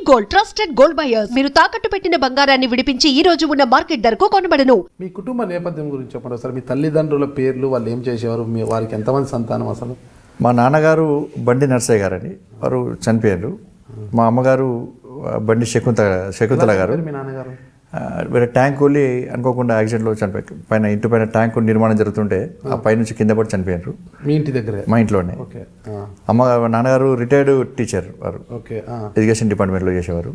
Gold trusted gold buyers. మీరు తాకట్టు పెట్టిన బంగారాన్ని విడిపించి ఈ రోజు ఉన్న మార్కెట్ ధరకు కొనబడను. మీ కుటుంబ నేపథ్యం గురించి చెప్పండి సార్. మీ తల్లిదండ్రుల పేర్లు, వాళ్ళు ఏం చేసేవారు, మీ వారికి ఎంతమంది సంతానం అసలు? మా నాన్నగారు బండి నర్సయ్య గారని, వారు చనిపోయారు. మా అమ్మగారు బండి శకుంతల గారు. మీ నాన్నగారు వేరే ట్యాంక్ వెళ్ళి అనుకోకుండా యాక్సిడెంట్లో చనిపోయారు. పైన ఇంటి పైన ట్యాంక్ నిర్మాణం జరుగుతుంటే ఆ పై నుంచి కింద పడి చనిపోయారు. మీ ఇంటి దగ్గరే? మా ఇంట్లోనే. ఓకే. నాన్నగారు రిటైర్డ్ టీచర్, వారు ఓకే ఎడ్యుకేషన్ డిపార్ట్మెంట్లో చేసేవారు.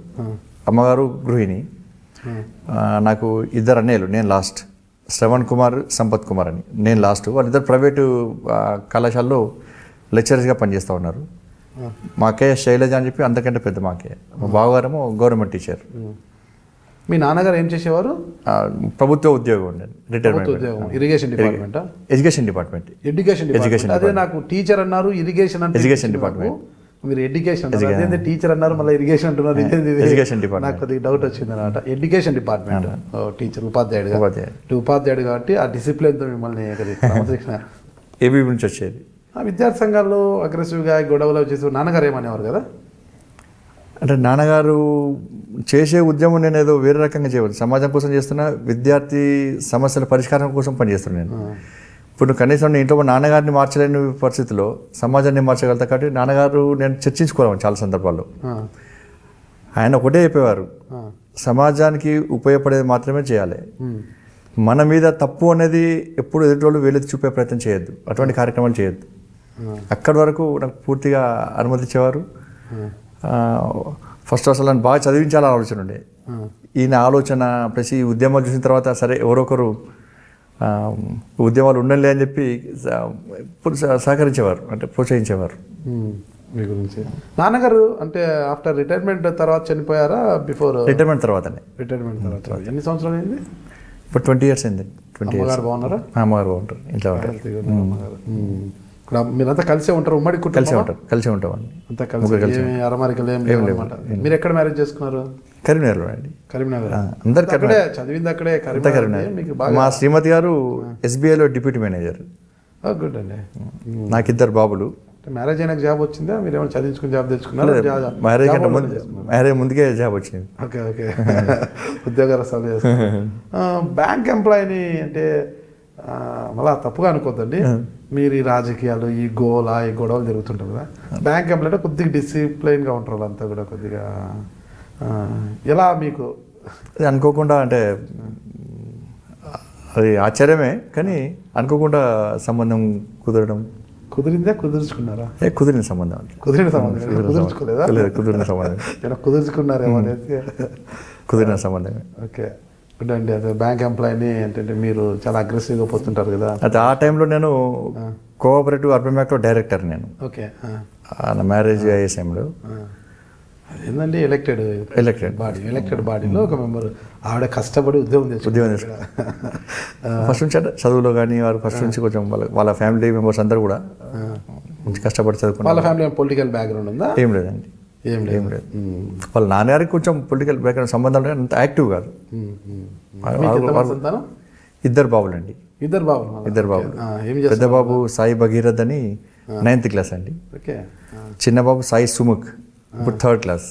అమ్మగారు గృహిణి. నాకు ఇద్దరు అన్నయ్యలు, నేను లాస్ట్. శ్రవణ్ కుమార్, సంపత్ కుమార్ అని, నేను లాస్ట్. వాళ్ళిద్దరు ప్రైవేటు కళాశాలలో లెక్చరర్స్గా పనిచేస్తూ ఉన్నారు. మా అక్కయ్య శైలజ అని చెప్పి అంతకంటే పెద్ద మా అక్కయ్య. మా బావగారేమో గవర్నమెంట్ టీచర్. మీ నాన్నగారు ఏం చేసేవారు? ప్రభుత్వ ఉద్యోగం ఉండేది, retirement. Irrigation department? Education department. Education. అదే నాకు టీచర్ అన్నారు, ఇరిగేషన్ అంటే ఎడ్యుకేషన్ డిపార్ట్మెంట్. మీరు ఎడ్యుకేషన్ అదే టీచర్ అన్నారు, మళ్ళీ ఇరిగేషన్ అంటున్నారు. Education department. నాకు కొద్దిగా డౌట్ వచ్చింది అనమాట. ఎడ్యుకేషన్ డిపార్ట్మెంట్ టీచర్, ఉపాధ్యాయుడు కాబట్టి ఆ డిసిప్లిన్తో మిమ్మల్ని క్రమశిక్షణ ఏబీ నుంచి వచ్చేది. ఆ విద్యార్థి సంఘాల్లో అగ్రెసివ్గా గొడవలు వచ్చేసి నాన్నగారు ఏమనేవారు కదా? అంటే నాన్నగారు చేసే ఉద్యమం నేను ఏదో వేరే రకంగా చేయవచ్చు, సమాజం కోసం చేస్తున్నా, విద్యార్థి సమస్యల పరిష్కారం కోసం పనిచేస్తున్నాను నేను. ఇప్పుడు కనీసం నేను ఇంట్లో నాన్నగారిని మార్చలేని పరిస్థితిలో సమాజాన్ని మార్చగలుగుతా. కాబట్టి నాన్నగారు నేను చర్చించుకోవాలి చాలా సందర్భాల్లో. ఆయన ఒకటే చెప్పేవారు, సమాజానికి ఉపయోగపడేది మాత్రమే చేయాలి. మన మీద తప్పు అనేది ఎప్పుడు ఎదుటి వేలెత్తి చూపే ప్రయత్నం చేయొద్దు, అటువంటి కార్యక్రమాలు చేయొద్దు. అక్కడి వరకు నాకు పూర్తిగా అనుమతించేవారు. ఫస్ట్ అసలు నన్ను బాగా చదివించాలని ఆలోచన ఉండే. ఈయన ఆలోచన ప్లస్ ఈ ఉద్యమాలు చూసిన తర్వాత సరే ఎవరొకరు ఉద్యమాలు ఉండండి అని చెప్పి సహకరించేవారు, అంటే ప్రోత్సహించేవారు. మీ గురించి నాన్నగారు అంటే ఆఫ్టర్ రిటైర్మెంట్ తర్వాత చనిపోయారా బిఫోర్? రిటైర్మెంట్ తర్వాతనే. రిటైర్మెంట్ తర్వాత ఎన్ని సంవత్సరాలు అయింది? ఇప్పుడు 20 years అయింది. 20 years. బాగున్నారా? అమ్మగారు బాగుంటారు, ఇంట్లో ఉంటారు. ఇక్కడ మీరంతా కలిసే ఉంటారు? ఉమ్మడి కలిసే ఉంటాం అంతా కలిసి. అరమరికలు ఏం లేవు. మీరు ఎక్కడ మ్యారేజ్ చేసుకున్నారు? కరీంనగర్లో అండి. కరీంనగర్. అందరు చదివింది అక్కడే? కరీంనగర్. మా శ్రీమతి గారు SBIలో డిప్యూటీ మేనేజర్. గుడ్ అండి. నాకు ఇద్దరు బాబులు. మ్యారేజ్ అయినాక జాబ్ వచ్చిందా? మీరు ఏమైనా చదివించుకుని జాబ్ తెచ్చుకున్నారా? మ్యారేజ్ ముందుకే జాబ్ వచ్చింది. ఓకే. ఉద్యోగరసాలు చేస్తారు. బ్యాంక్ ఎంప్లాయీని అంటే మళ్ళీ తప్పుగా అనుకోద్దండి, మీరు ఈ రాజకీయాలు, ఈ గొడవలు జరుగుతుంటారు కదా. బ్యాంక్ ఎంప్లాయీ అంటే కొద్దిగా డిసిప్లైన్గా ఉంటారు వాళ్ళంతా కూడా. కొద్దిగా ఎలా మీకు అనుకోకుండా, అంటే అది ఆశ్చర్యమే, కానీ అనుకోకుండా సంబంధం కుదరడం. కుదుర్చుకున్నారా? కుదిరిన సంబంధం. కుదుర్చుకోలేదా? కుదిరిన సంబంధం. కుదుర్చుకున్నారేమో అనేది. కుదిరిన సంబంధమే. ఓకే, గుడ్ అండి. అదే బ్యాంక్ ఎంప్లాయీని ఏంటంటే మీరు చాలా అగ్రెసివ్గా పోతుంటారు కదా. అయితే ఆ టైంలో నేను కోఆపరేటివ్ అర్బన్ బ్యాంక్లో డైరెక్టర్ నేను. ఓకే. నా మ్యారేజ్ అయ్యే టైంలో ఏంటంటే ఎలక్టెడ్ బాడీలో ఒక మెంబర్ ఆవిడ కష్టపడి ఉద్యోగం తెచ్చుకున్నారు. ఫస్ట్ నుంచి అంటే చదువులో కానీ వారు ఫస్ట్ నుంచి కొంచెం వాళ్ళ ఫ్యామిలీ మెంబర్స్ అందరూ కూడా మంచి కష్టపడి చదువుకున్నారు. వాళ్ళ ఫ్యామిలీ పొలిటికల్ బ్యాక్గ్రౌండ్ ఉందా? ఏం లేదండి, ఏం లేదు. వాళ్ళ నాన్నగారికి కొంచెం పొలిటికల్ బ్యాక్గ్రౌండ్ సంబంధాలు అంత యాక్టివ్ కాదు. ఇద్దరు బాబులండి. ఇద్దరు బాబులు. పెద్ద బాబు సాయి భగీరథ్ అని 9th class అండి. ఓకే. చిన్న బాబు సాయి సుముఖ్ ఇప్పుడు 3rd class.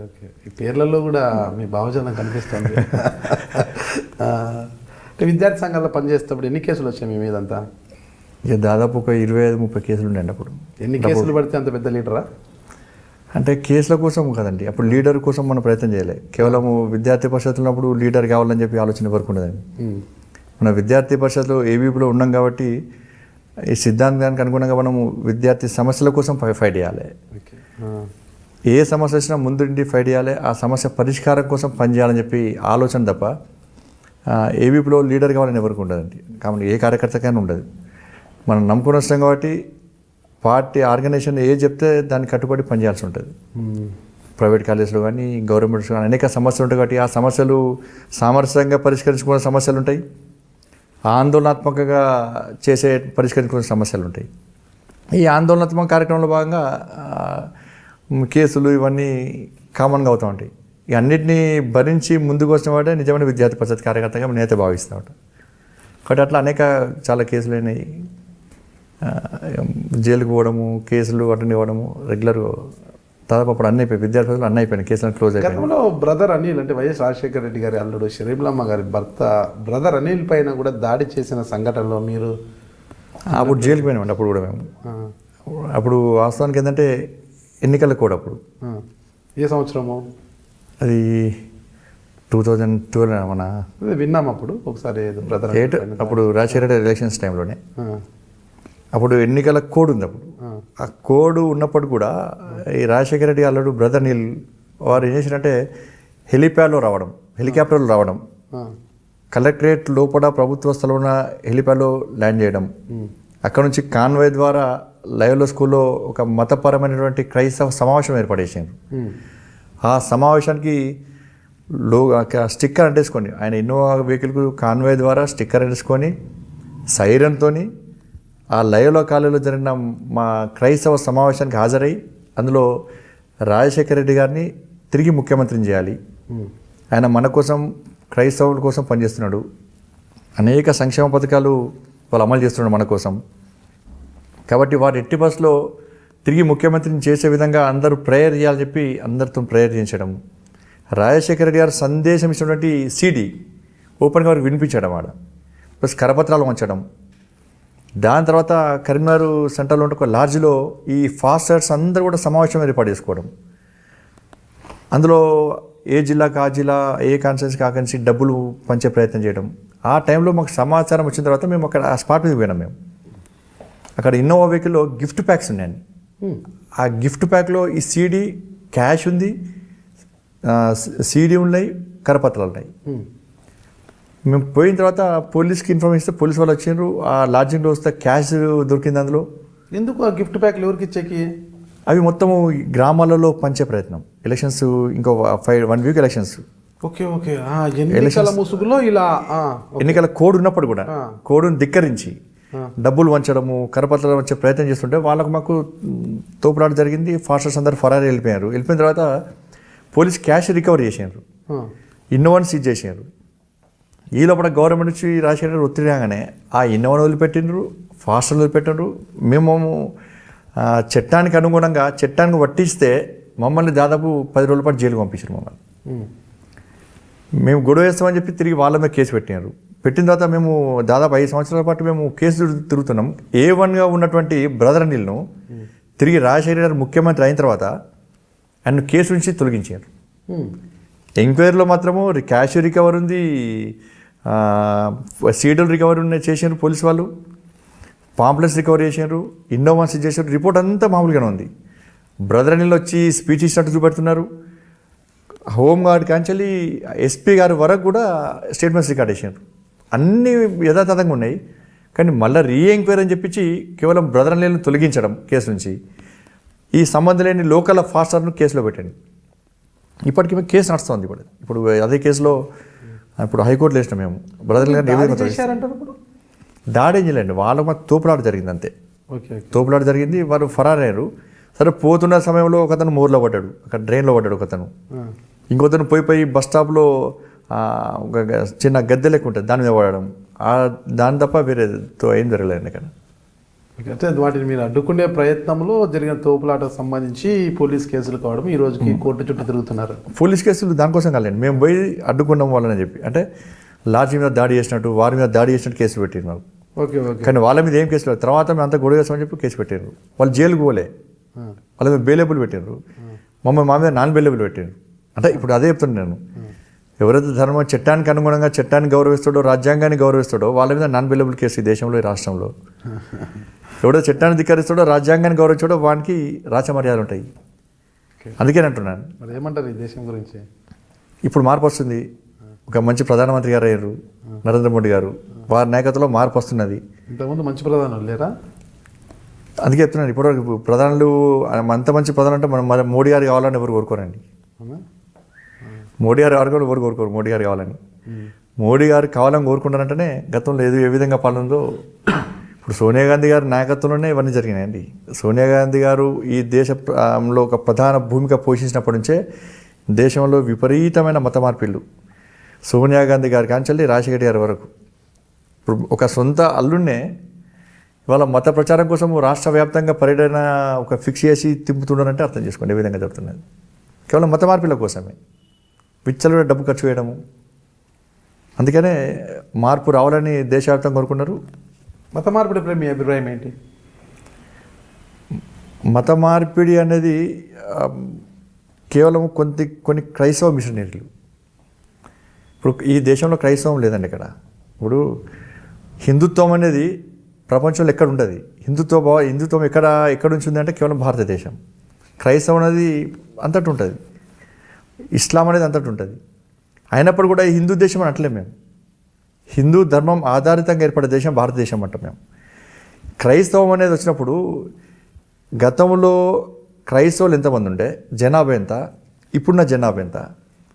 ఓకే. ఈ పేర్లలో కూడా మీ భావజనం కనిపిస్తుంది. విద్యార్థి సంఘాల్లో పనిచేసేటప్పుడు ఎన్ని కేసులు వచ్చాయి మీ మీదంతా? ఇక దాదాపు ఒక 25-30 కేసులు ఉండండి అప్పుడు. ఎన్ని కేసులు పడితే అంత పెద్ద లీడరా? అంటే కేసుల కోసం కదండి, అప్పుడు లీడర్ కోసం మనం ప్రయత్నం చేయలేదు. కేవలం విద్యార్థి పరిషత్తులు ఉన్నప్పుడు లీడర్ కావాలని చెప్పి ఆలోచన వరకు ఉండదండి. మన విద్యార్థి పరిషత్తులో ఏబీపీలో ఉన్నాం కాబట్టి ఈ సిద్ధాంతానికి అనుగుణంగా మనము విద్యార్థి సమస్యల కోసం ఫైట్ చేయాలి. ఏ సమస్య వచ్చినా ముందుండి ఫైట్ చేయాలి, ఆ సమస్య పరిష్కారం కోసం పనిచేయాలని చెప్పి ఆలోచన తప్ప ఏబీపీలో లీడర్ కావాలని ఎవరికి ఉండదండి. కాబట్టి ఏ కార్యకర్తకైనా ఉండదు. మనం నమ్ముకుని వస్తాం కాబట్టి పార్టీ ఆర్గనైజేషన్ ఏ చెప్తే దాన్ని కట్టుబడి పనిచేయాల్సి ఉంటుంది. ప్రైవేట్ కాలేజీలో కానీ గవర్నమెంట్స్లో కానీ అనేక సమస్యలు ఉంటాయి కాబట్టి ఆ సమస్యలు సామరస్యంగా పరిష్కరించుకునే సమస్యలు ఉంటాయి, ఆందోళనాత్మకంగా పరిష్కరించుకునే సమస్యలు ఉంటాయి. ఈ ఆందోళనాత్మక కార్యక్రమంలో భాగంగా కేసులు ఇవన్నీ కామన్గా అవుతూ ఉంటాయి. ఇక అన్నింటినీ భరించి ముందుకు వచ్చిన వాడే నిజమైన విద్యార్థి పరిషత్ కార్యకర్తగా నేనైతే భావిస్తూ ఉంటాను. కాబట్టి అట్లా చాలా కేసులు అయినాయి. జైలుకు పోవడము, కేసులు అటెండ్ ఇవ్వడము రెగ్యులర్ దాదాపు అప్పుడు అన్నీ అయిపోయి విద్యార్థులు అన్నీ అయిపోయినాయి, కేసులను క్లోజ్ అయిపోయినాయి. గతంలో బ్రదర్ అనిల్ అంటే వైఎస్ రాజశేఖర రెడ్డి గారి అల్లుడు షరీంలమ్మ గారి భర్త బ్రదర్ అనిల్ పైన కూడా దాడి చేసిన సంఘటనలో మీరు అప్పుడు జైలుకి పోయినామండి. అప్పుడు కూడా మేము అప్పుడు వాస్తవానికి ఏంటంటే ఎన్నికల కోడ్ అప్పుడు ఏ సంవత్సరము అది 2012 మన అదే విన్నాం అప్పుడు ఒకసారి బ్రదర్ 8 అప్పుడు రాజశేఖర రెడ్డి ఎలక్షన్స్ టైంలోనే. అప్పుడు ఎన్నికల కోడ్ ఉంది. అప్పుడు ఆ కోడ్ ఉన్నప్పుడు కూడా ఈ రాజశేఖర రెడ్డి అల్లుడు బ్రదర్ నీల్ వారు ఏం చేశారంటే హెలిప్యాడ్లో రావడం, హెలికాప్టర్లో రావడం, కలెక్టరేట్ లోపల ప్రభుత్వ స్థలంలో హెలిప్యాడ్లో ల్యాండ్ చేయడం, అక్కడ నుంచి కాన్వాయ్ ద్వారా లైవ్లో స్కూల్లో ఒక మతపరమైనటువంటి క్రైస్తవ సమావేశం ఏర్పడేసారు. ఆ సమావేశానికి స్టిక్కర్ అంటేసుకొని ఆయన ఇన్నోవా వెహికల్కు కాన్వాయ్ ద్వారా స్టిక్కర్ అంటేసుకొని సైరన్తో ఆ లైవ్లో కాలేజీలో జరిగిన మా క్రైస్తవ సమావేశానికి హాజరై అందులో రాజశేఖర రెడ్డి గారిని తిరిగి ముఖ్యమంత్రిని చేయాలి, ఆయన మన కోసం క్రైస్తవుల కోసం పనిచేస్తున్నాడు, అనేక సంక్షేమ పథకాలు వాళ్ళు అమలు చేస్తున్నాడు మన కోసం, కాబట్టి వారు ఎట్టి బస్సులో తిరిగి ముఖ్యమంత్రిని చేసే విధంగా అందరూ ప్రేయర్ చేయాలని చెప్పి అందరితో ప్రేయర్ చేయించడం, రాజశేఖర రెడ్డి గారు సందేశం ఇచ్చినటువంటి సీడీ ఓపెన్గా వారికి వినిపించడం, ఆడ ప్లస్ కరపత్రాలు ఉంచడం. దాని తర్వాత కరీంనగర్ సెంటర్లో ఉంటే ఒక లాడ్జ్లో ఈ ఫాస్టర్స్ అందరూ కూడా సమావేశం ఏర్పాటు చేసుకోవడం, అందులో ఏ జిల్లాకు ఆ జిల్లా, ఏ కాన్స్టిట్యూన్సీకి ఆ కాన్స్టిట్యూన్సీ డబ్బులు పంచే ప్రయత్నం చేయడం. ఆ టైంలో మాకు సమాచారం వచ్చిన తర్వాత మేము అక్కడ ఆ స్పాట్ మీద పోయినాం. మేము అక్కడ ఇన్నోవా వెహికల్లో గిఫ్ట్ ప్యాక్స్ ఉన్నాయండి. ఆ గిఫ్ట్ ప్యాక్లో ఈ సీడీ క్యాష్ ఉంది, సీడీ ఉన్నాయి, కరపత్రాలు ఉన్నాయి. మేము పోయిన తర్వాత పోలీస్కి ఇన్ఫర్మేషన్ ఇస్తే పోలీస్ వాళ్ళు వచ్చిండ్రు. ఆ లాడ్జింగ్లో వస్తే క్యాష్ దొరికింది అందులో. ఎందుకు ఆ గిఫ్ట్ ప్యాక్లు ఎవరికి ఇచ్చేకి? అవి మొత్తము గ్రామాలలో పంచే ప్రయత్నం. ఎలక్షన్స్ ఇంకో 1 వీక్ ఎలక్షన్స్. Okay okay. ఎన్నికల ముసుగులో ఇలా ఎన్నికల కోడ్ ఉన్నప్పుడు కూడా కోడ్ను ధిక్కరించి డబ్బులు వంచడము, కరపత్రాలు వంచే ప్రయత్నం చేస్తుంటే వాళ్ళకు మాకు తోపులాట జరిగింది. ఫాస్టర్స్ అందరు ఫరారీ వెళ్ళిపోయారు. వెళ్ళిపోయిన తర్వాత పోలీస్ క్యాష్ రికవర్ చేసారు, ఇన్నోవాని సీజ్ చేసారు. ఈ లోపల గవర్నమెంట్ నుంచి రాజశేఖర ఒత్తిడి రాగానే ఆ ఇన్నోవాని వదిలిపెట్టిండ్రు, ఫాస్టర్లు వదిలిపెట్టిండ్రు. మేము చట్టానికి అనుగుణంగా చట్టానికి పట్టిస్తే మమ్మల్ని దాదాపు 10 రోజుల పాటు జైలుకు పంపించారు. మమ్మల్ని మేము గొడవ వేస్తామని చెప్పి తిరిగి వాళ్ళ మీద కేసు పెట్టినారు. పెట్టిన తర్వాత మేము దాదాపు 5 సంవత్సరాల పాటు మేము కేసు తిరుగుతున్నాం. A1గా ఉన్నటువంటి బ్రదర్ అనిల్ను తిరిగి రాజశేఖర గారు ముఖ్యమంత్రి అయిన తర్వాత ఆయన కేసు నుంచి తొలగించారు. ఎంక్వైరీలో మాత్రము క్యాష్ రికవర్ ఉంది, సీడీలు రికవర్ ఉన్నాయి చేశారు పోలీసు వాళ్ళు, పాంప్లెట్స్ రికవర్ చేశారు, ఇన్నోవాన్స్ చేశారు. రిపోర్ట్ అంతా మామూలుగానే ఉంది. బ్రదర్ అనిల్ వచ్చి స్పీచ్ ఇచ్చినట్టు చూపెడుతున్నారు. హోంగార్డ్ కాంచెల్లి ఎస్పీ గారి వరకు కూడా స్టేట్మెంట్స్ రికార్డ్ చేశారు. అన్నీ యథాతథంగా ఉన్నాయి. కానీ మళ్ళీ రీఎంక్వైరీ అని చెప్పించి కేవలం బ్రదర్ అనిల్ని తొలగించడం కేసు నుంచి, ఈ సంబంధం లేని లోకల్ ఫాస్టర్ను కేసులో పెట్టండి. ఇప్పటికీ మేము కేసు నడుస్తుంది. ఇప్పుడు అదే కేసులో ఇప్పుడు హైకోర్టులో వేసినాం మేము. బ్రదర్ గారిని ఏ విధంగా దాడి ఏం చేయలేండి, వాళ్ళకు మాకు తోపులాట జరిగింది అంతే. తోపులాట జరిగింది, వారు ఫరారయ్యారు. సరే పోతున్న సమయంలో ఒకతను మోర్లో పడ్డాడు, అక్కడ డ్రైన్లో పడ్డాడు ఒకతను. ఇంకొతను పోయి బస్ స్టాప్లో ఒక చిన్న గద్దె లెక్క ఉంటుంది దాని మీద పడడం, దాని తప్ప వేరేతో ఏం జరగలేదు ఇక్కడ. అంటే వాటిని మీరు అడ్డుకునే ప్రయత్నంలో జరిగిన తోపులాటకు సంబంధించి పోలీస్ కేసులు కావడం ఈ రోజుకి కోర్టు చుట్టూ తిరుగుతున్నారు. పోలీస్ కేసులు దానికోసం కాలేండి, మేము పోయి అడ్డుకున్నాం వాళ్ళని చెప్పి. అంటే లాడ్జి మీద దాడి చేసినట్టు, వారి మీద దాడి చేసినట్టు కేసు పెట్టారు మాకు. Okay okay. కానీ వాళ్ళ మీద ఏం కేసు లేదు. తర్వాత మేము అంతా గొడవ చేస్తామని చెప్పి కేసు పెట్టారు. వాళ్ళు జైలుకు పోలే, వాళ్ళ మీద బెయిలబుల్ పెట్టారు. మా మీద నాన్ బెయిలబుల్ పెట్టారు. అంటే ఇప్పుడు అదే చెప్తున్నాను నేను, ఎవరైతే ధర్మం చట్టానికి అనుగుణంగా చట్టాన్ని గౌరవిస్తాడో, రాజ్యాంగాన్ని గౌరవిస్తాడో వాళ్ళ మీద నాన్ బెయిలబుల్ కేసు ఈ దేశంలో, ఈ రాష్ట్రంలో. ఎవడో చట్టాన్ని ధిక్కరిస్తాడో, రాజ్యాంగాన్ని గౌరవించాడో వానికి రాచమర్యాదలు ఉంటాయి. అందుకే అంటున్నాను. మరి ఏమంటారు ఈ దేశం గురించి? ఇప్పుడు మార్పు వస్తుంది. ఒక మంచి ప్రధానమంత్రి గారు అయ్యారు నరేంద్ర మోడీ గారు, వారి నాయకత్వంలో మార్పు వస్తున్నది. ఇంతకుముందు మంచి ప్రధానులు లేరా? అందుకే చెప్తున్నాను, ఇప్పటివరకు ప్రధానులు అంత మంచి ప్రధాని అంటే మనం మోడీ గారు కావాలని ఎవరు కోరుకోరండి. మోడీ గారు ఎవరు కోరుకోరు మోడీ గారు కావాలని. మోడీ గారు కావాలని కోరుకుంటారంటేనే గతంలో ఏ విధంగా పాలన ఉందో ఇప్పుడు సోనియా గాంధీ గారి నాయకత్వంలోనే ఇవన్నీ జరిగినాయండి. సోనియా గాంధీ గారు ఈ దేశంలో ఒక ప్రధాన భూమిక పోషించినప్పటి నుంచే దేశంలో విపరీతమైన మత మార్పిళ్ళు. సోనియా గాంధీ గారి కాంచెల్లి రాజశేఖర్ గారి వరకు. ఇప్పుడు ఒక సొంత అల్లుడినే ఇవాళ మత ప్రచారం కోసం రాష్ట్ర వ్యాప్తంగా పర్యటన ఒక ఫిక్స్ చేసి తిప్పుతున్నారంటే అర్థం చేసుకోండి ఏ విధంగా జరుగుతున్నది. కేవలం మత మార్పుల కోసమే విచ్చలు డబ్బు ఖర్చు చేయడము. అందుకనే మార్పు రావాలని దేశవ్యాప్తంగా కోరుకున్నారు. మత మార్పిడిపై మీ అభిప్రాయం ఏంటి? మత మార్పిడి అనేది కేవలం కొన్ని క్రైస్తవ మిషనరీలు. ఇప్పుడు ఈ దేశంలో క్రైస్తవం లేదండి. ఇక్కడ ఇప్పుడు హిందుత్వం అనేది ప్రపంచంలో ఎక్కడ ఉండదు. హిందుత్వం ఎక్కడ నుంచి ఉందంటే కేవలం భారతదేశం. క్రైస్తవం అనేది అంతటి ఉంటుంది, ఇస్లాం అనేది అంతటి ఉంటుంది. అయినప్పుడు కూడా ఈ హిందూ దేశం అని అంటలేం మేము. హిందూ ధర్మం ఆధారితంగా ఏర్పడే దేశం భారతదేశం అంటాం మేము. క్రైస్తవం అనేది వచ్చినప్పుడు గతంలో క్రైస్తవులు ఎంతమంది ఉండే, జనాభా ఎంత, ఇప్పుడున్న జనాభా ఎంత,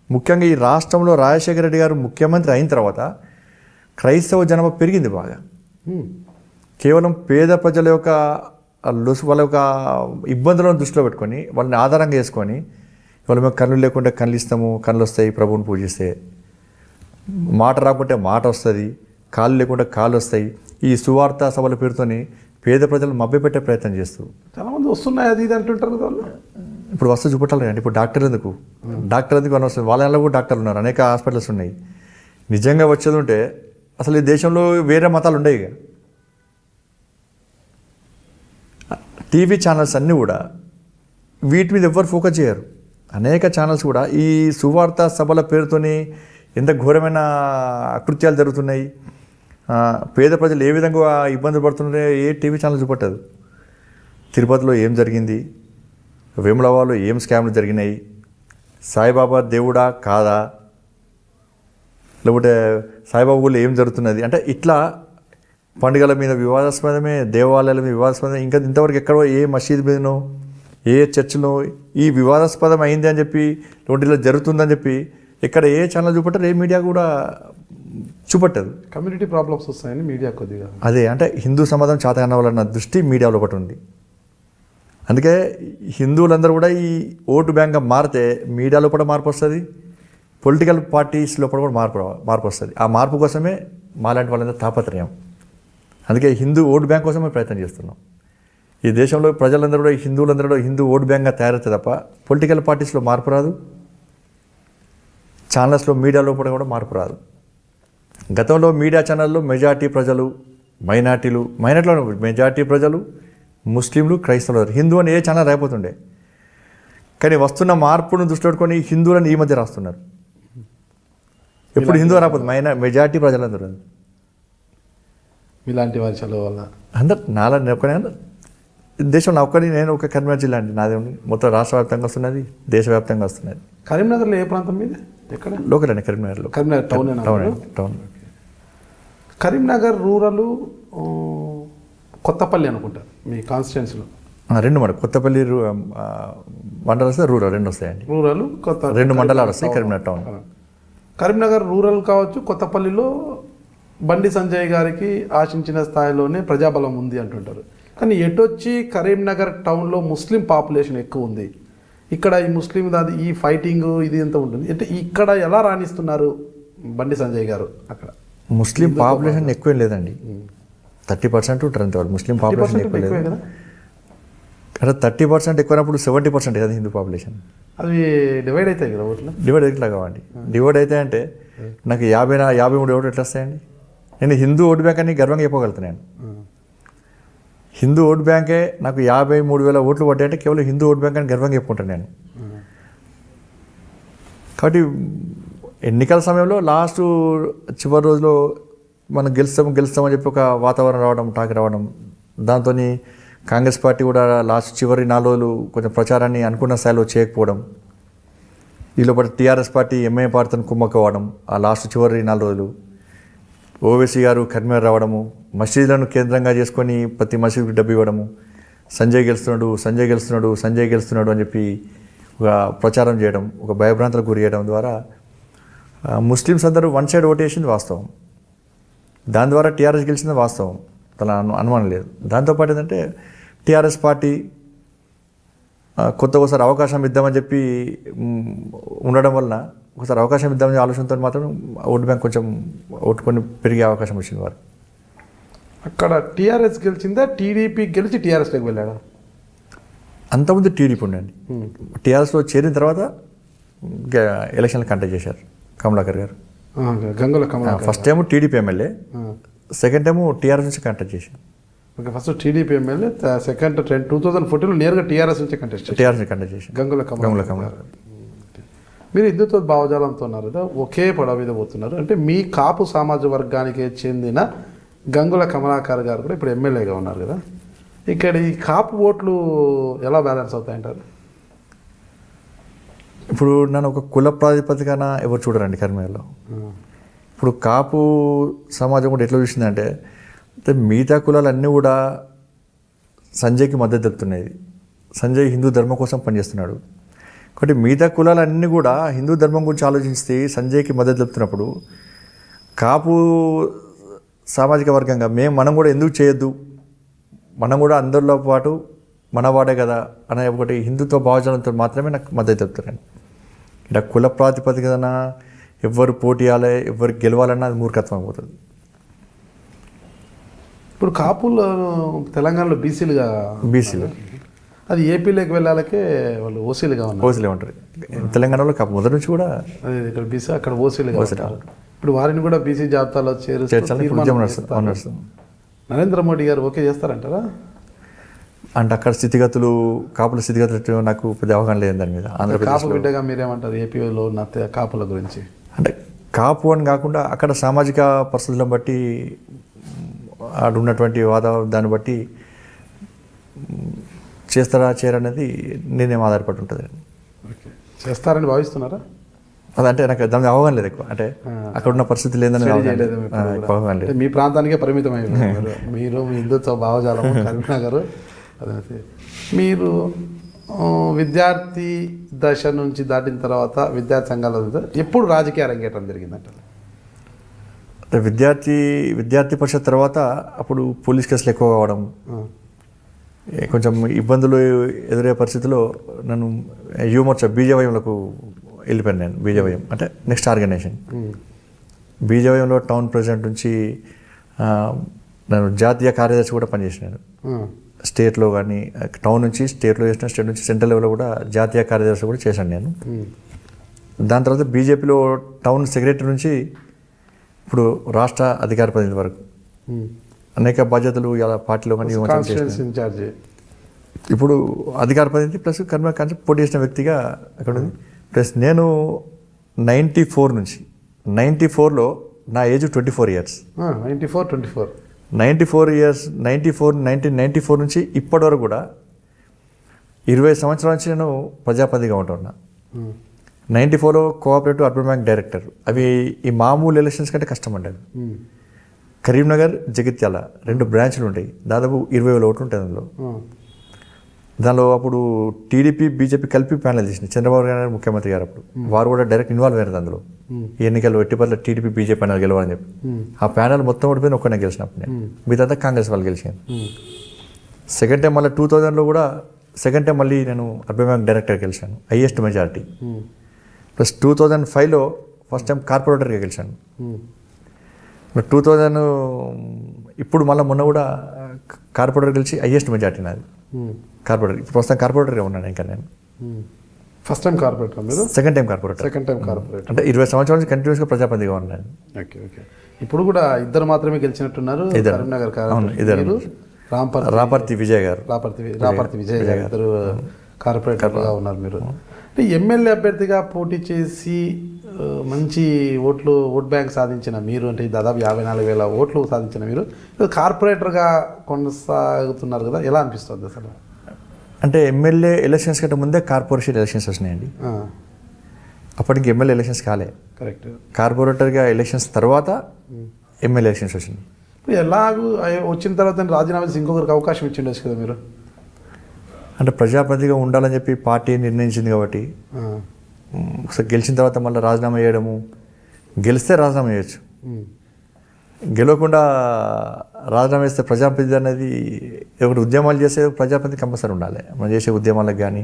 ముఖ్యంగా ఈ రాష్ట్రంలో రాజశేఖర రెడ్డి గారు ముఖ్యమంత్రి అయిన తర్వాత క్రైస్తవ జనాభా పెరిగింది బాగా. కేవలం పేద ప్రజల యొక్క వాళ్ళ యొక్క ఇబ్బందులను దృష్టిలో పెట్టుకొని వాళ్ళని ఆధారంగా చేసుకొని ఇవాళ మేము కళ్ళు లేకుంటే కళ్ళు ఇస్తాము, కళ్ళు వస్తాయి ప్రభువుని పూజిస్తే, మాట రాకుంటే మాట వస్తుంది, కాళ్ళు లేకుంటే కాళ్ళు వస్తాయి. ఈ సువార్త సభల పేరుతోని పేద ప్రజలను మభ్యపెట్టే ప్రయత్నం చేస్తూ చాలామంది వస్తున్నాయి అది ఇది అంటుంటారు కదా. ఇప్పుడు వస్తూ చూపెట్టాలి అండి. ఇప్పుడు డాక్టర్ ఎందుకు అనవసరం, వాళ్ళ కూడా డాక్టర్లు ఉన్నారు, అనేక హాస్పిటల్స్ ఉన్నాయి. నిజంగా వచ్చేది ఉంటే అసలు ఈ దేశంలో వేరే మతాలు ఉండవు. ఇక టీవీ ఛానల్స్ అన్నీ కూడా వీటి మీద ఎవ్వరు ఫోకస్ చేయరు. అనేక ఛానల్స్ కూడా ఈ సువార్త సభల పేరుతోని ఎంత ఘోరమైన అకృత్యాలు జరుగుతున్నాయి, పేద ప్రజలు ఏ విధంగా ఇబ్బందులు పడుతున్నాయో ఏ టీవీ ఛానల్ చూపట్టదు. తిరుపతిలో ఏం జరిగింది, వేములవాడలో ఏం స్కామ్లు జరిగినాయి, సాయిబాబా దేవుడా కాదా, లేకపోతే సాయిబాబా ఊళ్ళో ఏం జరుగుతున్నది అంటే ఇట్లా పండుగల మీద వివాదాస్పదమే, దేవాలయాల మీద వివాదాస్పదమే. ఇంకా ఇంతవరకు ఎక్కడో ఏ మసీదు మీదనో ఏ చర్చిలో ఈ వివాదాస్పదం అయింది అని చెప్పి, లేకుంటే ఇలా జరుగుతుందని చెప్పి ఎక్కడ ఏ ఛానల్ చూపట్టరు, ఏ మీడియా కూడా చూపట్టదు. కమ్యూనిటీ ప్రాబ్లమ్స్ వస్తాయని మీడియా కొద్దిగా అదే అంటే హిందూ సమాజం చేతగాని వాళ్ళన్న దృష్టి మీడియాలో ఒకటి ఉంది. అందుకే హిందువులందరూ కూడా ఈ ఓటు బ్యాంక్గా మారితే మీడియాలో కూడా మార్పు వస్తుంది, పొలిటికల్ పార్టీస్లో కూడా మార్పు వస్తుంది. ఆ మార్పు కోసమే మాలాంటి వాళ్ళందరూ తాపత్రయం. అందుకే హిందూ ఓటు బ్యాంక్ కోసమే ప్రయత్నం చేస్తున్నాం. ఈ దేశంలో ప్రజలందరూ కూడా హిందువులందరూ కూడా హిందూ ఓటు బ్యాంక్గా తయారవుతుంది తప్ప పొలిటికల్ పార్టీస్లో మార్పు రాదు, ఛానల్స్లో మీడియాలో కూడా మార్పు రాదు. గతంలో మీడియా ఛానల్లో మెజార్టీ ప్రజలు మైనార్టీలో మెజార్టీ ప్రజలు ముస్లింలు క్రైస్తవులు, హిందూ అని ఏ ఛానల్ రాయిపోతుండే. కానీ వస్తున్న మార్పును దృష్టి పెట్టుకొని హిందువులను ఈ మధ్య రాస్తున్నారు. ఎప్పుడు హిందూ రాకపోతే మెజార్టీ ప్రజలందరూ ఇలాంటి వారి చదువు వల్ల అందరు నాలా ఒక్కనే దేశంలో ఒక్కడి నేను ఒక కరీంనగర్ జిల్లా అండి నాదే ఉంది. మొత్తం రాష్ట్ర వ్యాప్తంగా వస్తున్నది, దేశవ్యాప్తంగా వస్తున్నది. కరీంనగర్లో ఏ ప్రాంతం మీద ఎక్కడ? లోకల్ అండి కరీంనగర్లో. కరీంనగర్ టౌన్. కరీంనగర్ రూరల్ కొత్తపల్లి అనుకుంటా మీ కాన్స్టిట్యున్సీలో. రెండు కొత్తపల్లి మండలం వస్తే రూరల్ రెండు వస్తాయండి. రూరల్ కొత్త రెండు మండలాలు వస్తాయి కరీంనగర్ టౌన్. కరీంనగర్ రూరల్ కావచ్చు, కొత్తపల్లిలో బండి సంజయ్ గారికి ఆశించిన స్థాయిలోనే ప్రజాబలం ఉంది అంటుంటారు. కానీ ఎటొచ్చి కరీంనగర్ టౌన్లో ముస్లిం పాపులేషన్ ఎక్కువ ఉంది. ఇక్కడ ఈ ముస్లిం ఈ ఫైటింగ్ ఇది ఎంత ఉంటుంది అంటే ఇక్కడ ఎలా రాణిస్తున్నారు బండి సంజయ్ గారు? అక్కడ ముస్లిం పాపులేషన్ ఎక్కువ లేదండి, 30% ఉంటారు అంతే. వాళ్ళు ముస్లిం పాపులేషన్ ఎక్కువ లేదు కదా. అదే 30% ఎక్కువైనప్పుడు 70% కదా హిందూ పాపులేషన్. అవి డివైడ్ అవుతాయి కదా ఓట్లు. డివైడ్ ఎట్లా కావండి? డివైడ్ అయితే అంటే నాకు 53 ఓట్లు ఎట్లా వస్తాయండి? నేను హిందూ ఓటు బ్యాంక్ అని గర్వంగా చెప్పగలుగుతున్నాను. హిందూ ఓటు బ్యాంకే నాకు 53,000 ఓట్లు పడ్డాయంటే కేవలం హిందూ ఓటు బ్యాంక్ అని గర్వంగా చెప్పుకుంటాను నేను. కాబట్టి ఎన్నికల సమయంలో లాస్ట్ చివరి రోజులో మనం గెలుస్తామని చెప్పి ఒక వాతావరణం రావడం, టాక్ రావడం, దాంతో కాంగ్రెస్ పార్టీ కూడా లాస్ట్ చివరి 4 రోజులు కొంచెం ప్రచారాన్ని అనుకున్న స్థాయిలో చేయకపోవడం, ఈ లోపల టీఆర్ఎస్ పార్టీ ఎంఐ పార్టీని కుమ్మకోవడం, ఆ లాస్ట్ చివరి 4 రోజులు ఓవైసీ గారు కరీంనగర్ రావడము, మసీదులను కేంద్రంగా చేసుకొని ప్రతి మసీదుకి డబ్బు ఇవ్వడము, సంజయ్ గెలుస్తున్నాడు అని చెప్పి ఒక ప్రచారం చేయడం, ఒక భయభ్రాంతులకు గురి చేయడం ద్వారా ముస్లిమ్స్ అందరూ వన్ సైడ్ ఓటేసింది వాస్తవం. దాని ద్వారా టీఆర్ఎస్ గెలిచింది వాస్తవం, అలా అనుమానం లేదు. దాంతోపాటు ఏంటంటే టీఆర్ఎస్ పార్టీ ఒకసారి అవకాశం ఇద్దామని చెప్పి ఉండడం వలన ఒకసారి అవకాశం ఇద్దామని ఆలోచనతో మాత్రం ఓటు బ్యాంక్ కొంచెం ఓటుకొని పెరిగే అవకాశం వచ్చింది వారు. అక్కడ టీఆర్ఎస్ గెలిచిందా, టీడీపీ గెలిచి టీఆర్ఎస్లోకి వెళ్ళాడా? అంతకుముందు టీడీపీ ఉండండి. టీఆర్ఎస్లో చేరిన తర్వాత ఎలక్షన్లు కండక్ట్ చేశారు కమలాకర్ గారు. Gangula Kamala first time TDP MLA, second time TRS నుంచి కంటెస్ట్ చేశారు. Okay, first TDP MLA, second 2014లో నేరుగా టీఆర్ఎస్ నుంచి కంటెస్ట్ చేశారు. టీఆర్ఎస్ కంటెస్ట్ చేశారు. గంగుల కమల. మీరు హిందుత్వ భావజాలంతో ఉన్నారు కదా, ఒకే పడవ మీద పోతున్నారు. అంటే మీ కాపు సామాజిక వర్గానికి చెందిన గంగుల కమలాకర్ గారు కూడా ఇప్పుడు ఎమ్మెల్యేగా ఉన్నారు కదా, ఇక్కడ ఈ కాపు ఓట్లు ఎలా బ్యాలెన్స్ అవుతాయంటారు? ఇప్పుడు నన్ను ఒక కుల ప్రాతిపదికన ఎవరు చూడరండి కరీంనగర్లో. ఇప్పుడు కాపు సమాజం కూడా ఎట్లా చూసిందంటే, మిగతా కులాలన్నీ కూడా సంజయ్కి మద్దతు తెలుపుతున్నాయి. సంజయ్ హిందూ ధర్మం కోసం పనిచేస్తున్నాడు కాబట్టి మిగతా కులాలన్నీ కూడా హిందూ ధర్మం గురించి ఆలోచిస్తే సంజయ్కి మద్దతు తెలుపుతున్నప్పుడు కాపు సామాజిక వర్గంగా మనం కూడా ఎందుకు చేయొద్దు, మనం కూడా అందరిలో పాటు మనవాడే కదా అనే ఒకటి హిందుత్వ భావజాలంతో మాత్రమే నాకు మద్దతు తెలుపుతారండి. ఇలా కుల ప్రాతిపదికన ఎవరు పోటీ చేయాలి, ఎవరు గెలవాలన్నా అది మూర్ఖత్వం అవుతుంది. ఇప్పుడు కాపులు తెలంగాణలో బీసీలుగా, అది ఏపీలోకి వెళ్ళాలకే వాళ్ళు ఓసీలుగా ఉన్నారు. ఓసీలే ఉంటారు తెలంగాణలో కాపు మొదటి నుంచి కూడా. అదే ఇక్కడ బీసీ, అక్కడ ఓసీలుగా ఉంటారు. ఇప్పుడు వారిని కూడా బీసీ జాబితాలో చేర్చాలని నరేంద్ర మోడీ గారు ఓకే చేస్తారంటారా? అంటే అక్కడ స్థితిగతులు, కాపుల స్థితిగతులు నాకు పెద్ద అవగాహన లేదు దాని మీద. కాపు బిడ్డగా మీరేమంటారు ఏపీలో ఉన్న కాపుల గురించి? అంటే కాపు అని కాకుండా అక్కడ సామాజిక పరిస్థితులను బట్టి, ఆడు ఉన్నటువంటి వాతావరణం దాన్ని బట్టి చేస్తారా చేయరనేది నేనేం ఆధారపడి ఉంటుంది. చేస్తారని భావిస్తున్నారా? అదంటే నాకు దాని అవగాహన లేదు ఎక్కువ. అంటే అక్కడ ఉన్న పరిస్థితి లేదని అవగాహన లేదు. మీ ప్రాంతానికే పరిమితం అయిపోయారు మీరు, మీ హిందుత్వ భావజాలం కరీంనగర్. అదే మీరు విద్యార్థి దశ నుంచి దాటిన తర్వాత విద్యార్థి సంఘాల ఎప్పుడు రాజకీయ అరంగేట్రం జరిగిందంట? విద్యార్థి పరిషత్ తర్వాత అప్పుడు పోలీస్ కేసులు ఎక్కువ కావడం, కొంచెం ఇబ్బందులు ఎదురయ్యే పరిస్థితిలో నన్ను యువమోర్చా బీజేవైఎంలకు వెళ్ళిపోయాను నేను. బీజేవైఎం అంటే నెక్స్ట్ ఆర్గనైజేషన్. బీజేవైఎంలో టౌన్ ప్రెసిడెంట్ నుంచి నేను జాతీయ కార్యదర్శి కూడా పనిచేసినాను. స్టేట్లో కానీ టౌన్ నుంచి స్టేట్లో చేసిన, స్టేట్ నుంచి సెంట్రల్ లెవెల్లో కూడా జాతీయ కార్యదర్శి కూడా చేశాను నేను. దాని తర్వాత బీజేపీలో టౌన్ సెక్రటరీ నుంచి ఇప్పుడు రాష్ట్ర అధికార ప్రతినిధి వరకు అనేక బాధ్యతలు ఇలా పార్టీలో కానీ ఇన్ఛార్జ్. ఇప్పుడు అధికార ప్రతినిధి ప్లస్ కరీంనగర్ కాన్సెప్ట్ పోటీ చేసిన వ్యక్తిగా అక్కడ ఉంది. ప్లస్ నేను 94లో నా ఏజ్ 24 ఇయర్స్. 1994 నుంచి ఇప్పటి వరకు కూడా 20 సంవత్సరాల నుంచి నేను ప్రజాపతిగా ఉంటున్నా. 94లో కోఆపరేటివ్ అర్బన్ బ్యాంక్ డైరెక్టర్. అవి ఈ మామూలు ఎలక్షన్స్ కంటే కష్టం అండి. కరీంనగర్, జగిత్యాల 2 బ్రాంచ్లు ఉంటాయి. దాదాపు 20,000 ఓట్లు ఉంటాయి అందులో. దానిలో అప్పుడు టీడీపీ, బీజేపీ కలిపి ప్యానల్ చేసింది. చంద్రబాబు గారు ముఖ్యమంత్రి గారు అప్పుడు వారు కూడా డైరెక్ట్ ఇన్వాల్వ్ అయ్యారు అందులో. ఈ ఎన్నికల్లో ఎట్టి పట్ల టీడీపీ, బీజేపీ ప్యానల్ గెలవాలని చెప్పి ఆ ప్యానల్ మొత్తం ఓడిపోయింది. ఒక్కనే గెలిచినప్పుడు నేను, మిగతా కాంగ్రెస్ వాళ్ళు గెలిచాను. సెకండ్ టైం మళ్ళీ 2000లో కూడా సెకండ్ టైం మళ్ళీ నేను అర్బన్ బ్యాంక్ డైరెక్టర్ గెలిచాను, హైయెస్ట్ మెజారిటీ. ప్లస్ 2005లో ఫస్ట్ టైం కార్పొరేటర్గా గెలిచాను. 2000 ఇప్పుడు మళ్ళీ మొన్న కూడా కార్పొరేటర్ గెలిచి హైయెస్ట్ మెజారిటీ నాది. కార్పొరేటర్ ఇప్పుడు ప్రస్తుతం కార్పొరేటర్గా ఉన్నాను. ఇంకా నేను ఫస్ట్ టైం కార్పొరేటర్, మీరు సెకండ్ టైం కార్పొరేటర్. అంటే 20 సంవత్సరాల నుంచి కంటిన్యూస్గా ప్రజాప్రతినిధిగా ఉన్నాను. ఓకే. ఇప్పుడు కూడా ఇద్దరు మాత్రమే గెలిచినట్టున్నారు కరీంనగర్. రాపర్తి విజయ్ గారు, రాపర్తి విజయ్ గారు ఇద్దరు కార్పొరేటర్గా ఉన్నారు. మీరు అంటే ఎమ్మెల్యే అభ్యర్థిగా పోటీ చేసి మంచి ఓట్ బ్యాంక్ సాధించిన మీరు, అంటే దాదాపు 54,000 ఓట్లు సాధించిన మీరు కార్పొరేటర్గా కొనసాగుతున్నారు కదా, ఎలా అనిపిస్తుంది అసలు? అంటే ఎమ్మెల్యే ఎలక్షన్స్ కంటే ముందే కార్పొరేషన్ ఎలక్షన్స్ వచ్చినాయండి. అప్పటికి ఎమ్మెల్యే ఎలక్షన్స్ కాలే. కరెక్ట్. కార్పొరేటర్గా ఎలక్షన్స్ తర్వాత ఎమ్మెల్యే ఎలక్షన్స్ వచ్చినాయి. ఎలాగూ వచ్చిన తర్వాత రాజీనామా చేసి ఇంకొకరికి అవకాశం ఇచ్చిండొచ్చు కదా మీరు? అంటే ప్రజాప్రతినిధిగా ఉండాలని చెప్పి పార్టీ నిర్ణయించింది కాబట్టి ఒకసారి గెలిచిన తర్వాత మళ్ళీ రాజీనామా చేయడము, గెలిస్తే రాజీనామా చేయొచ్చు, గెలవకుండా రాజీనామా చేస్తే ప్రజాప్రతినిధి అనేది ఒకటి ఉద్యమాలు చేసే ప్రజాప్రతినిధి కంపల్సరీ ఉండాలి. మనం చేసే ఉద్యమాలకు కానీ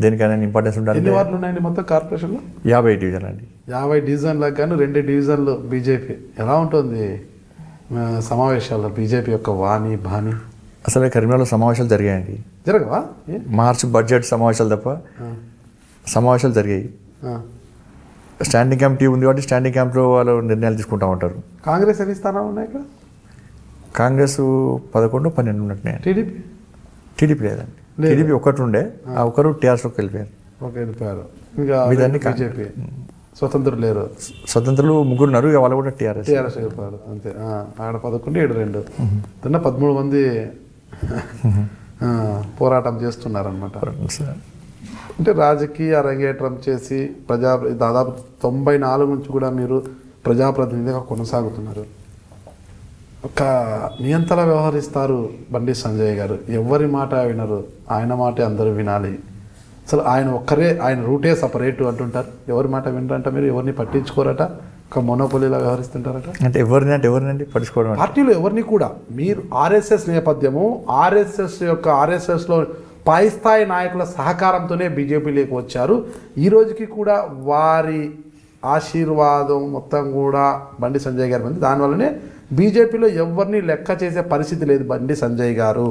దేనికైనా ఇంపార్టెన్స్ ఉండాలి. ఎన్ని వార్డులు ఉన్నాయండి మొత్తం కార్పొరేషన్లో? 50 డివిజన్లు అండి. 50 డివిజన్లకు కానీ 2 డివిజన్లు బీజేపీ. ఎలా ఉంటుంది సమావేశాల్లో బీజేపీ యొక్క వాణి బాణి అసలు కరీంనగర్లో సమావేశాలు జరిగాయండి. జరగవా? ఏ? మార్చ్ బడ్జెట్ సమావేశాలు తప్ప సమావేశాలు జరిగాయి. ఆ. స్టాండింగ్ కమిటీ ఉంది కాబట్టి స్టాండింగ్ క్యాంప్లో వాళ్ళు నిర్ణయాలు తీసుకుంటూ ఉంటారు. కాంగ్రెస్ ఎన్ని స్థానాలు ఉన్నాయి ఇక్కడ? కాంగ్రెస్ 11, 12 ఉన్నట్టున్నాయి. టీడీపీ టీడీపీ లేదండి. లేదు. టీడీపీ ఒకటి ఉండే, ఆ ఒకరు టీఆర్ఎస్లోకి వెళ్ళిపోయారు. ఓకే, వెళ్ళిపోయారు. ఇంకా మీదన్నీ బీజేపీ స్వతంత్రులు లేరు. స్వతంత్రులు 3 ఉన్నారు, ఇక వాళ్ళు కూడా టీఆర్ఎస్. టీఆర్ఎస్ వెళ్ళిపోయారు అంతే. ఆడ 11, ఈడ 2 తిన్న 13 మంది పోరాటం చేస్తున్నారనమాట. అంటే రాజకీయ అరంగేట్రం చేసి దాదాపు 94 నుంచి కూడా మీరు ప్రజాప్రతినిధిగా కొనసాగుతున్నారు. ఒక నియంత్రణ వ్యవహరిస్తారు బండి సంజయ్ గారు. ఎవరి మాట వినరు, ఆయన మాటే అందరూ వినాలి. అసలు ఆయన ఒక్కరే, ఆయన రూటే సపరేట్ అంటుంటారు. ఎవరి మాట వినరంట, మీరు ఎవరిని పట్టించుకోరట, ఒక మొనోపొలిలా వ్యవహరిస్తుంటారట. అంటే ఎవరినండి పట్టించుకోవడం? పార్టీలో ఎవరిని కూడా మీరు ఆర్ఎస్ఎస్ నేపథ్యము, ఆర్ఎస్ఎస్లో పై స్థాయి నాయకుల సహకారంతోనే బీజేపీలోకి వచ్చారు. ఈ రోజుకి కూడా వారి ఆశీర్వాదం మొత్తం కూడా బండి సంజయ్ గారి ఉంది. దానివల్లనే బీజేపీలో ఎవరిని లెక్క చేసే పరిస్థితి లేదు. బండి సంజయ్ గారు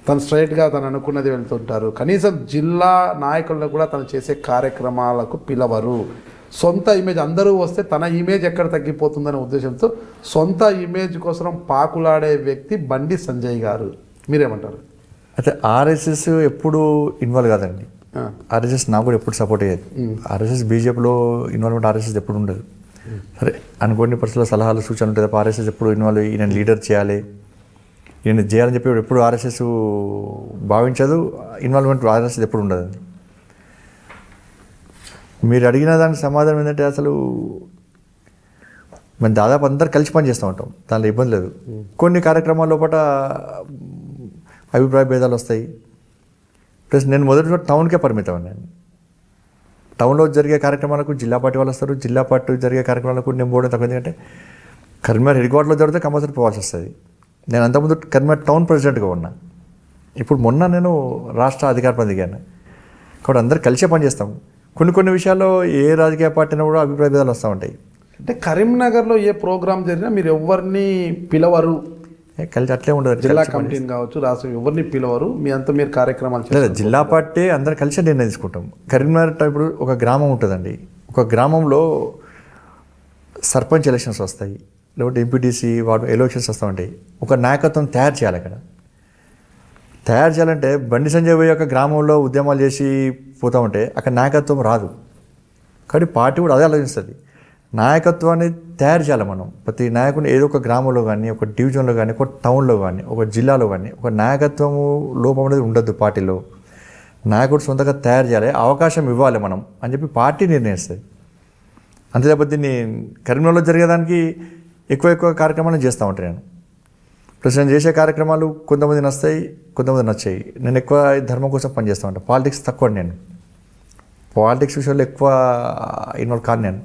తను స్ట్రైట్గా తను అనుకున్నది వెళ్తుంటారు. కనీసం జిల్లా నాయకులను కూడా తను చేసే కార్యక్రమాలకు పిలవరు. సొంత ఇమేజ్, అందరూ వస్తే తన ఇమేజ్ ఎక్కడ తగ్గిపోతుందనే ఉద్దేశంతో సొంత ఇమేజ్ కోసం పాకులాడే వ్యక్తి బండి సంజయ్ గారు. మీరేమంటారు? అయితే ఆర్ఎస్ఎస్ ఎప్పుడు ఇన్వాల్వ్ కాదండి. ఆర్ఎస్ఎస్ నాకు కూడా ఎప్పుడు సపోర్ట్ అయ్యేది. ఆర్ఎస్ఎస్ బీజేపీలో ఇన్వాల్వ్మెంట్ ఆర్ఎస్ఎస్ ఎప్పుడు ఉండదు. సరే అనుకోని పరిస్థితుల్లో సలహాలు సూచనలు ఉంటుంది. ఆర్ఎస్ఎస్ ఎప్పుడు ఇన్వాల్వ్ అయ్యి ఈయన లీడర్ చేయాలి, ఈయన చేయాలని చెప్పి ఎప్పుడు ఆర్ఎస్ఎస్ భావించదు. ఇన్వాల్వ్మెంట్ ఆర్ఎస్ఎస్ ఎప్పుడు ఉండదు. మీరు అడిగిన దానికి సమాధానం ఏంటంటే అసలు మేము దాదాపు అందరు కలిసి పనిచేస్తూ ఉంటాం, దానిలో ఇబ్బంది లేదు. కొన్ని కార్యక్రమాల లోపల అభిప్రాయ భేదాలు వస్తాయి. ప్లస్ నేను మొదటి టౌన్కే పరిమితం. నేను టౌన్లో జరిగే కార్యక్రమాలకు జిల్లా పార్టీ వాళ్ళు వస్తారు, జిల్లా పార్టీ జరిగే కార్యక్రమాలకు నేను పోవడం తక్కువ. ఎందుకంటే కరీంనగర్ హెడ్ క్వార్టర్లో జరిగితే కంపల్సరీ పోవాల్సి వస్తుంది. నేను అంతకుముందు కరీంనగర్ టౌన్ ప్రెసిడెంట్గా ఉన్నా. ఇప్పుడు మొన్న నేను రాష్ట్ర అధికార ప్రతినిధిగాను. కాబట్టి అందరు కలిసే పనిచేస్తాం. కొన్ని విషయాల్లో ఏ రాజకీయ పార్టీని కూడా అభిప్రాయ భేదాలు వస్తూ ఉంటాయి. అంటే కరీంనగర్లో ఏ ప్రోగ్రామ్ జరిగినా మీరు ఎవరిని పిలవరు? కలిసి అట్లే ఉండదు. జిల్లా కమిటీని కావచ్చు, రాష్ట్రం ఎవరిని పిలవరు, మీ అంతా మీరు కార్యక్రమాలు లేదు. జిల్లా పార్టీ అందరు కలిసి నిర్ణయం తీసుకుంటాం. కరీంనగర్ ఇప్పుడు ఒక గ్రామం ఉంటుందండి. ఒక గ్రామంలో సర్పంచ్ ఎలక్షన్స్ వస్తాయి, లేకపోతే ఎంపీటీసీ వార్డు ఎలక్షన్స్ వస్తూ ఉంటాయి. ఒక నాయకత్వం తయారు చేయాలి. అక్కడ తయారు చేయాలంటే బండి సంజయ్ యొక్క గ్రామంలో ఉద్యమాలు చేసి పోతూ ఉంటే అక్కడ నాయకత్వం రాదు. కాబట్టి పార్టీ కూడా అదే ఆలోచిస్తుంది. నాయకత్వాన్ని తయారు చేయాలి మనం. ప్రతి నాయకుని ఏదో ఒక గ్రామంలో కానీ, ఒక డివిజన్లో కానీ, ఒక టౌన్లో కానీ, ఒక జిల్లాలో కానీ ఒక నాయకత్వము లోపం అనేది ఉండద్దు. పార్టీలో నాయకుడు సొంతంగా తయారు చేయాలి, అవకాశం ఇవ్వాలి మనం అని చెప్పి పార్టీ నిర్ణయిస్తుంది. అంతే తప్ప దీన్ని కరీంనగర్లో జరిగేదానికి ఎక్కువ కార్యక్రమాలు చేస్తూ ఉంటాను నేను. ప్లస్ నేను చేసే కార్యక్రమాలు కొంతమంది నచ్చుతాయి, కొంతమంది నచ్చాయి. నేను ఎక్కువ ధర్మం కోసం పనిచేస్తూ ఉంటాను. పాలిటిక్స్ తక్కువ. నేను పాలిటిక్స్ విషయంలో ఎక్కువ ఇన్వాల్వ్ కాదు. నేను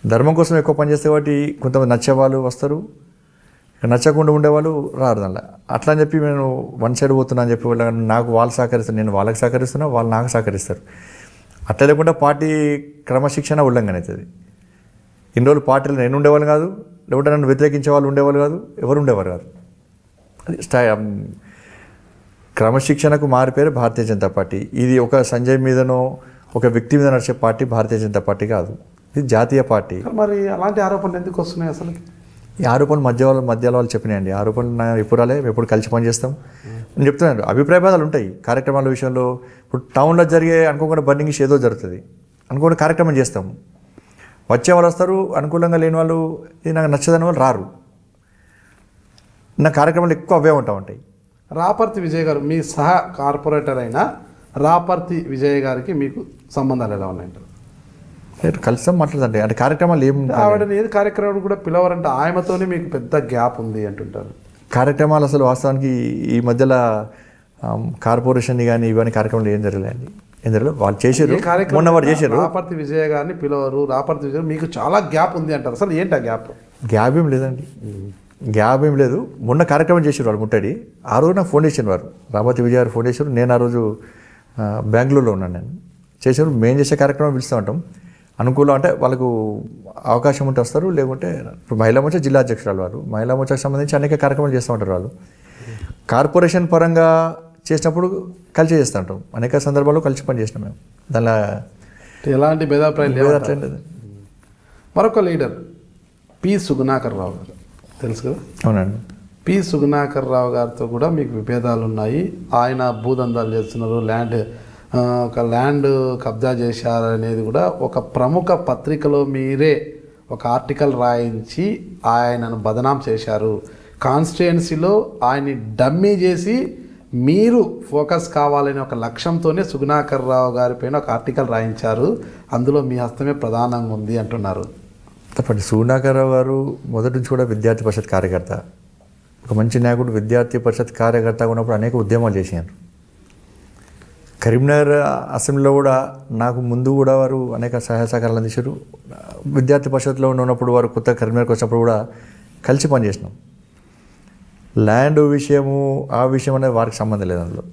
ధర్మం కోసం ఎక్కువ పనిచేస్తే కాబట్టి కొంతమంది నచ్చేవాళ్ళు వస్తారు, నచ్చకుండా ఉండేవాళ్ళు రారు. దానిలో అట్లా అని చెప్పి నేను వన్ సైడ్ పోతున్నా అని చెప్పి నాకు వాళ్ళు సహకరిస్తారు, నేను వాళ్ళకి సహకరిస్తున్నా, వాళ్ళు నాకు సహకరిస్తారు. అట్లా లేకుండా పార్టీ క్రమశిక్షణ ఉల్లంఘన అవుతుంది. ఇన్ని రోజులు పార్టీలో నేను ఉండేవాళ్ళు కాదు, లేకుంటే నన్ను వ్యతిరేకించే వాళ్ళు ఉండేవాళ్ళు కాదు, ఎవరు ఉండేవారు కాదు. అది క్రమశిక్షణకు మారిపోయారు భారతీయ జనతా పార్టీ. ఇది ఒక సంజయ్ మీదనో ఒక వ్యక్తి మీద నడిచే పార్టీ భారతీయ జనతా పార్టీ కాదు, ఇది జాతీయ పార్టీ. మరి అలాంటి ఆరోపణలు ఎందుకు వస్తున్నాయి అసలు? ఈ ఆరోపణలు మధ్యలో వాళ్ళు చెప్పినాయండి. ఆరోపణలు ఎప్పుడు రాలే, ఎప్పుడు కలిసి పనిచేస్తాం నేను చెప్తున్నాను. అభిప్రాయ భేదాలు ఉంటాయి కార్యక్రమాల విషయంలో. ఇప్పుడు టౌన్లో జరిగే అనుకోకుండా బర్నింగ్ ఏదో జరుగుతుంది, అనుకోకుండా కార్యక్రమం చేస్తాం. వచ్చే వాళ్ళు వస్తారు, అనుకూలంగా లేని వాళ్ళు, ఇది నాకు నచ్చదని వాళ్ళు రారు. నా కార్యక్రమాలు ఎక్కువ అవే ఉంటాయి. రాపర్తి విజయ్ గారు మీ సహ కార్పొరేటర్ అయిన రాపర్తి విజయ్ గారికి మీకు సంబంధాలు ఎలా ఉన్నాయంటారు? కలిసి మాట్లాడదండి. అంటే కార్యక్రమాలు ఏం ఆవిడని ఏది కార్యక్రమాలు కూడా పిలవరంటే ఆయనతోనే మీకు పెద్ద గ్యాప్ ఉంది అంటుంటారు. కార్యక్రమాలు అసలు వాస్తవానికి ఈ మధ్యలో కార్పొరేషన్ కానీ ఇవన్నీ కార్యక్రమాలు ఏం జరగలేండి. ఏం జరగలేదు. వాళ్ళు చేశారు, మొన్న వారు చేశారు. రాపర్తి విజయ్ గారిని పిలవరు, రాపర్తి విజయ్ మీకు చాలా గ్యాప్ ఉంది అంటారు. అసలు ఏంటి ఆ గ్యాప్? గ్యాప్ ఏం లేదండి, గ్యాప్ ఏం లేదు. మొన్న కార్యక్రమం చేశారు వాళ్ళు ముట్టడి. ఆ రోజు నాకు ఫోన్ చేశారు వారు, రాపర్తి విజయ్ గారు ఫోన్ చేశారు. నేను ఆ రోజు బెంగళూరులో ఉన్నాను. నేను చేశారు. మేము చేసే కార్యక్రమం పిలుస్తూ ఉంటాం. అనుకూలం అంటే వాళ్ళకు అవకాశం ఉంటే వస్తారు, లేకుంటే ఇప్పుడు మహిళా మోర్చా జిల్లా అధ్యక్షురాలు వారు, మహిళా మోర్చాకు సంబంధించి అనేక కార్యక్రమాలు చేస్తూ ఉంటారు వాళ్ళు. కార్పొరేషన్ పరంగా చేసినప్పుడు కలిసి చేస్తూ ఉంటాం, అనేక సందర్భాల్లో కలిసి పని చేసినాం మేము. దానిలో ఎలాంటి భేదాభిప్రాయం లేదు, లేదు. అట్లేం లేదు. మరొక లీడర్ పి సుగుణాకర్ రావు గారు తెలుసు కదా. అవునండి. పి సుగుణాకర్ రావు గారితో కూడా మీకు విభేదాలు ఉన్నాయి. ఆయన భూదందాలు చేస్తున్నారు, ఒక ల్యాండ్ కబ్జా చేశారనేది కూడా ఒక ప్రముఖ పత్రికలో మీరే ఒక ఆర్టికల్ రాయించి ఆయనను బదనాం చేశారు. కాన్స్టిట్యుయెన్సీలో ఆయన్ని డమ్మీ చేసి మీరు ఫోకస్ కావాలనే ఒక లక్ష్యంతోనే సుగుణాకర్ రావు గారి పైన ఒక ఆర్టికల్ రాయించారు, అందులో మీ హస్తమే ప్రధానంగా ఉంది అంటున్నారు. తప్పండి. సుగుణాకర్ రావు గారు మొదటి నుంచి కూడా విద్యార్థి పరిషత్ కార్యకర్త, ఒక మంచి నాయకుడు. విద్యార్థి పరిషత్ కార్యకర్తగా ఉన్నప్పుడు అనేక ఉద్యమాలు చేశారు. కరీంనగర్ అసెంబ్లీలో కూడా నాకు ముందు కూడా వారు అనేక సహాయ సహకారాలు అందించారు. విద్యార్థి పరిషత్లో ఉన్నప్పుడు వారు కొత్త కరీంనగర్కి వచ్చినప్పుడు కూడా కలిసి పనిచేసినాం. ల్యాండ్ విషయము ఆ విషయం అనేది వారికి సంబంధం లేదు అందులో.